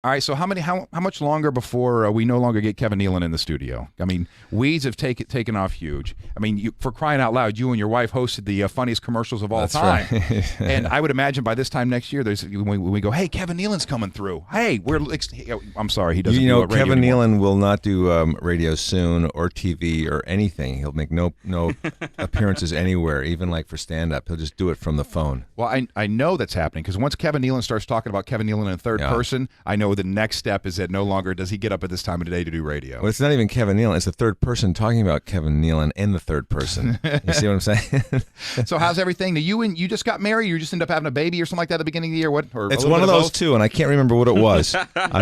All right, so how much longer before we no longer get Kevin Nealon in the studio? I mean, weeds have taken off huge. I mean, for crying out loud, you and your wife hosted the funniest commercials of all time. Right. And I would imagine by this time next year, when we go, hey, Kevin Nealon's coming through. Hey, I'm sorry, he doesn't. Do Kevin anymore. Nealon will not do radio soon or TV or anything. He'll make no appearances anywhere, even like for stand up. He'll just do it from the phone. Well, I know that's happening because once Kevin Nealon starts talking about Kevin Nealon in third person, I know the next step is that no longer does he get up at this time of the day to do radio. Well, it's not even Kevin Nealon. It's the third person talking about Kevin Nealon in the third person. You see what I'm saying? So how's everything? Now, you just got married? You just ended up having a baby or something like that at the beginning of the year? What? Or it's one of those two, and I can't remember what it was.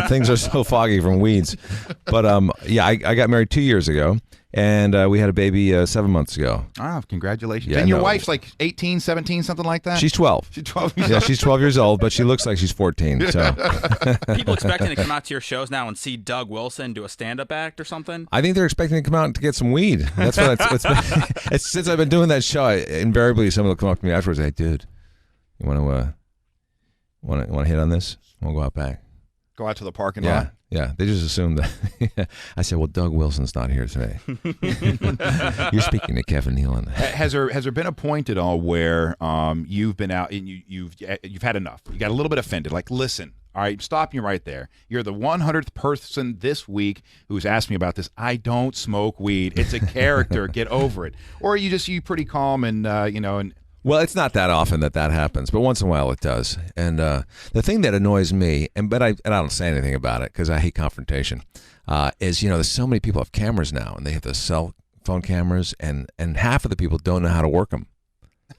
Things are so foggy from weeds. But I got married 2 years ago. And we had a baby 7 months ago. Ah, congratulations. Yeah, and your wife's like 18, 17, something like that? She's 12. She's 12 Yeah, she's 12 years old, but she looks like she's 14. So people expecting to come out to your shows now and see Doug Wilson do a stand-up act or something? I think they're expecting to come out to get some weed. That's what it's since I've been doing that show, invariably someone will come up to me afterwards and say, dude, you want to hit on this? We'll go out back. Go out to the parking lot? Yeah, they just assume that. I said, well, Doug Wilson's not here today. You're speaking to Kevin Nealon. Has there been a point at all where you've been out and you've had enough? You got a little bit offended. Like, listen, all right, stop you right there. You're the 100th person this week who's asked me about this. I don't smoke weed. It's a character. Get over it. Or are you pretty calm and and. Well, it's not that often that happens, but once in a while it does. And the thing that annoys me, but I don't say anything about it because I hate confrontation, is there's so many people have cameras now, and they have the cell phone cameras, and half of the people don't know how to work them.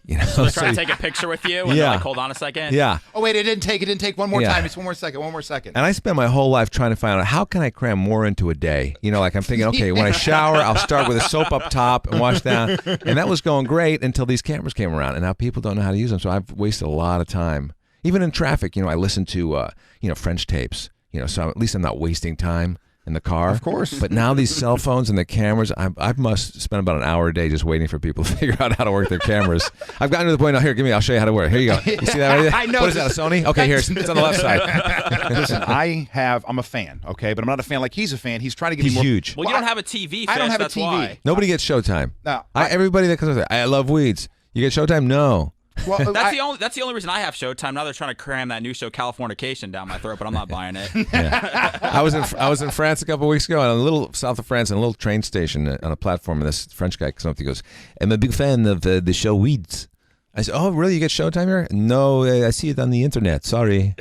So they're trying to take a picture with you, and they're like, hold on a second. Yeah. Oh wait, it didn't take one more time. It's one more second. And I spend my whole life trying to find out how can I cram more into a day. Like I'm thinking, okay, when I shower, I'll start with a soap up top and wash down, and that was going great until these cameras came around, and now people don't know how to use them. So I've wasted a lot of time, even in traffic. I listen to French tapes. So at least I'm not wasting time in the car. Of course. But now these cell phones and the cameras, I must spend about an hour a day just waiting for people to figure out how to work their cameras. I've gotten to the point now, I'll show you how to work. Here you go. You see that right there? I know. What is that, a Sony? Okay, here, it's on the left side. Listen, I'm a fan, okay? But I'm not a fan like he's a fan. He's trying to get me more. Huge. Well, you don't have a TV, Fish, I don't have that's a TV. Why. Nobody gets Showtime. No. Everybody that comes with it, I love weeds. You get Showtime? No. Well, that's the only reason I have Showtime. Now they're trying to cram that new show Californication down my throat, but I'm not buying it. Yeah. I was in France a couple of weeks ago, in a little south of France, in a little train station on a platform, and this French guy comes up. He goes, "I'm a big fan of the show Weeds." I said, "Oh, really? You get Showtime here?" "No, I see it on the internet. Sorry."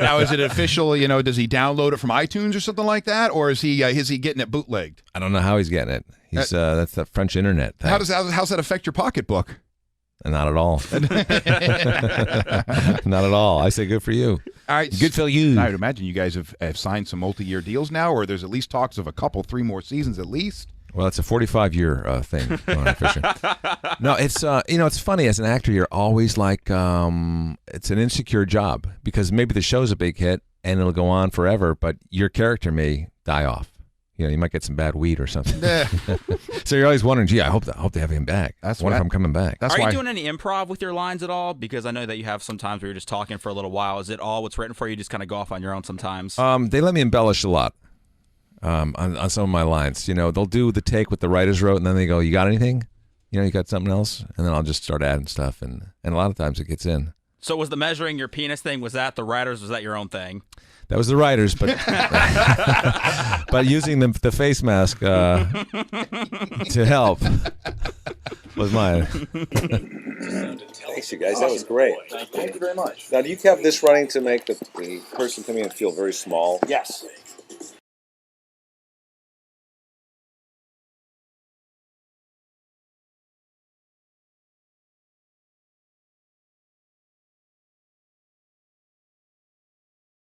Now, is it official? Does he download it from iTunes or something like that, or is he getting it bootlegged? I don't know how he's getting it. That's the French internet thing. How's that affect your pocketbook? Not at all. Not at all. I say good for you. All right, good for you. I would imagine you guys have signed some multi-year deals now, or there's at least talks of 3 more seasons at least. Well, it's a 45-year thing. No, it's it's funny as an actor. You're always like, it's an insecure job because maybe the show's a big hit and it'll go on forever, but your character may die off. You might get some bad weed or something. So you're always wondering, gee, I hope they have him back. I wonder if I'm coming back. Are you doing any improv with your lines at all? Because I know that you have some times where you're just talking for a little while. Is it all what's written for you? You just kind of go off on your own sometimes? They let me embellish a lot on some of my lines. They'll do the take what the writers wrote, and then they go, you got anything? You got something else? And then I'll just start adding stuff, and a lot of times it gets in. So was the measuring your penis thing, was that the writers, was that your own thing? That was the writers, but but using the face mask to help was mine. Thanks, you guys. That was great. Thank you very much. Now, do you have this running to make the person coming in feel very small? Yes.